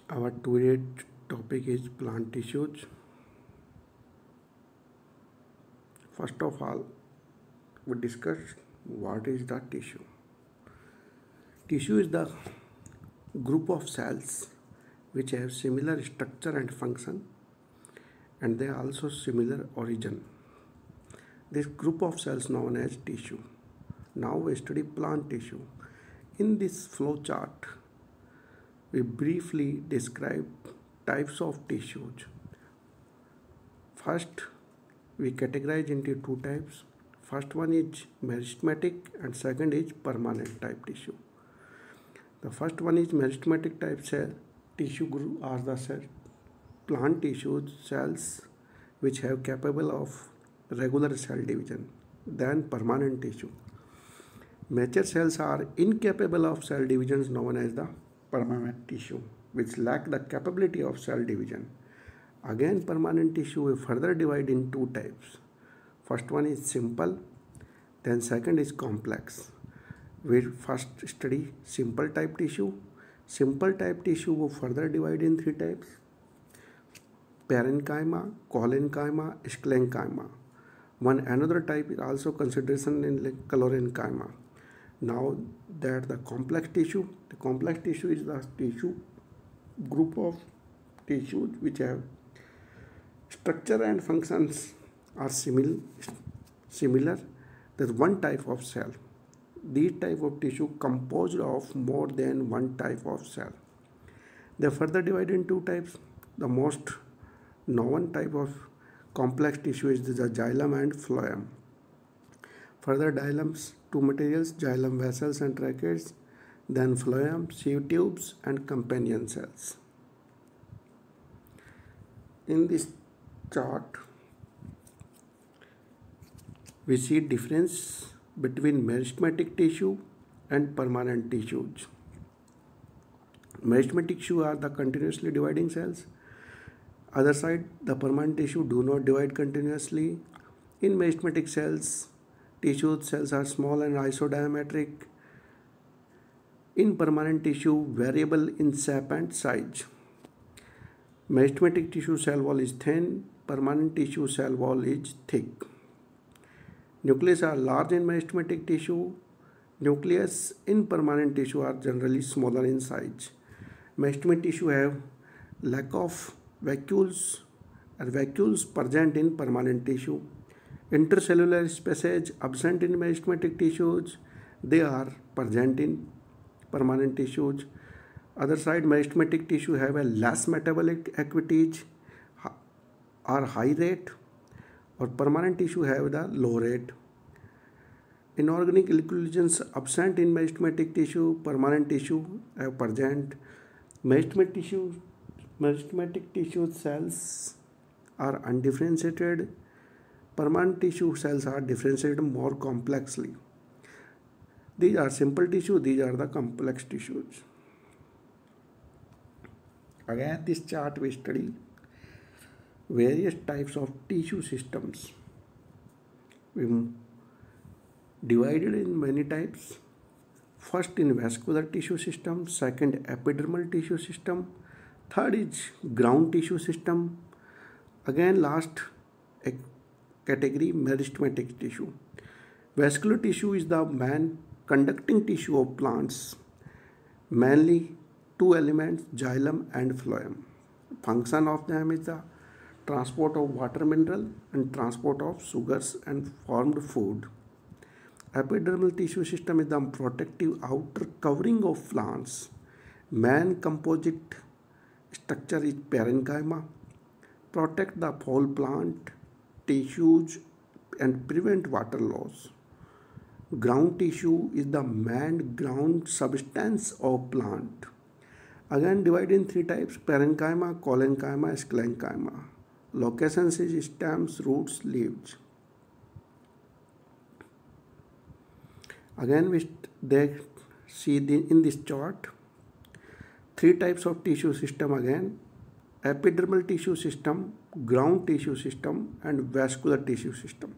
Our today's topic is plant tissues. First of all, we discuss what is the tissue. Tissue is the group of cells which have similar structure and function, and they are also similar origin. This group of cells known as tissue. Now we study plant tissue. In this flow chart, we briefly describe types of tissues. First, we categorize into two types. First one is meristematic and second is permanent type tissue. The first one is meristematic type cell. Tissue group are the plant tissues cells which have capable of regular cell division. Then permanent tissue. Mature cells are incapable of cell divisions known as the permanent tissue, which lack the capability of cell division. Again, permanent tissue we further divide in two types. First one is simple, then second is complex. We first study simple type tissue. Simple type tissue we further divide in three types: parenchyma, collenchyma, sclerenchyma. One another type is also consideration in chlorenchyma. Now that the complex tissue is the tissue group of tissues which have structure and functions are similar. There's one type of cell. These type of tissue composed of more than one type of cell. They are further divided in two types. The most known type of complex tissue is the xylem and phloem. Further xylems, two materials, xylem vessels and tracheids, then phloem, sieve tubes and companion cells. In this chart, we see difference between meristematic tissue and permanent tissues. Meristematic tissue are the continuously dividing cells. Other side, the permanent tissue do not divide continuously. In meristematic cells, tissue cells are small and isodiametric. In permanent tissue, variable in shape and size. Meristematic tissue cell wall is thin, permanent tissue cell wall is thick. Nucleus are large in meristematic tissue. Nucleus in permanent tissue are generally smaller in size. Meristematic tissue have lack of vacuoles or vacuoles present in permanent tissue. Intercellular spaces absent in meristematic tissues. They are present in permanent tissues. Other side, meristematic tissue have a less metabolic activities or high rate, or permanent tissue have the low rate. Inorganic inclusions absent in meristematic tissue, permanent tissue have present. Meristematic tissue cells are undifferentiated. Permanent tissue cells are differentiated more complexly. These are simple tissue, these are the complex tissues. Again, this chart we study various types of tissue systems. We divided in many types. First in vascular tissue system, second epidermal tissue system, third is ground tissue system. Again, last category meristematic tissue. Vascular tissue is the main conducting tissue of plants, mainly two elements, xylem and phloem. Function of them is the transport of water mineral and transport of sugars and formed food. Epidermal tissue system is the protective outer covering of plants. Main composite structure is parenchyma. Protect the whole plant tissues and prevent water loss. Ground tissue is the main ground substance of plant. Again, divided in three types: parenchyma, collenchyma, sclerenchyma. Locations is stems, roots, leaves. Again, they see in this chart three types of tissue system again: epidermal tissue system, ground tissue system, and vascular tissue system.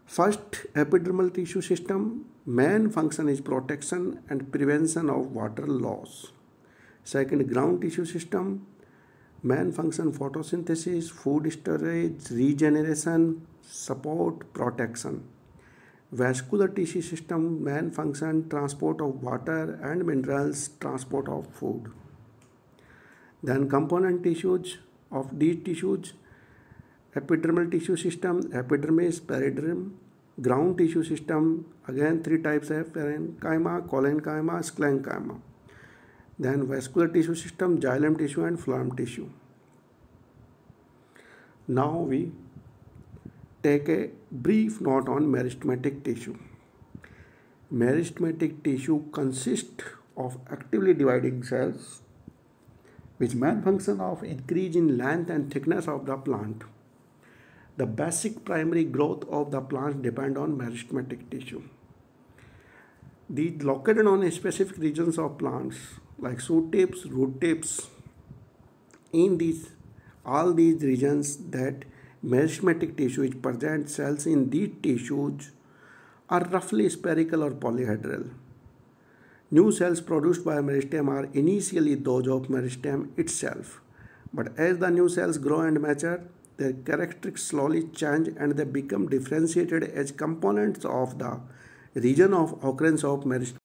First, epidermal tissue system, main function is protection and prevention of water loss. Second, ground tissue system, main function photosynthesis, food storage, regeneration, support, protection. Vascular tissue system, main function transport of water and minerals, transport of food. Then component tissues of these tissues, epidermal tissue system, epidermis, periderm, ground tissue system, again three types have parenchyma, collenchyma, sclerenchyma. Then vascular tissue system, xylem tissue and phloem tissue. Now we take a brief note on meristematic tissue. Meristematic tissue consists of actively dividing cells which main function of increase in length and thickness of the plant. The basic primary growth of the plant depend on meristematic tissue. These located on specific regions of plants like shoot tips, root tips. In all these regions that meristematic tissue is present, cells in these tissues are roughly spherical or polyhedral. New cells produced by meristem are initially those of meristem itself, but as the new cells grow and mature, their characteristics slowly change and they become differentiated as components of the region of occurrence of meristem.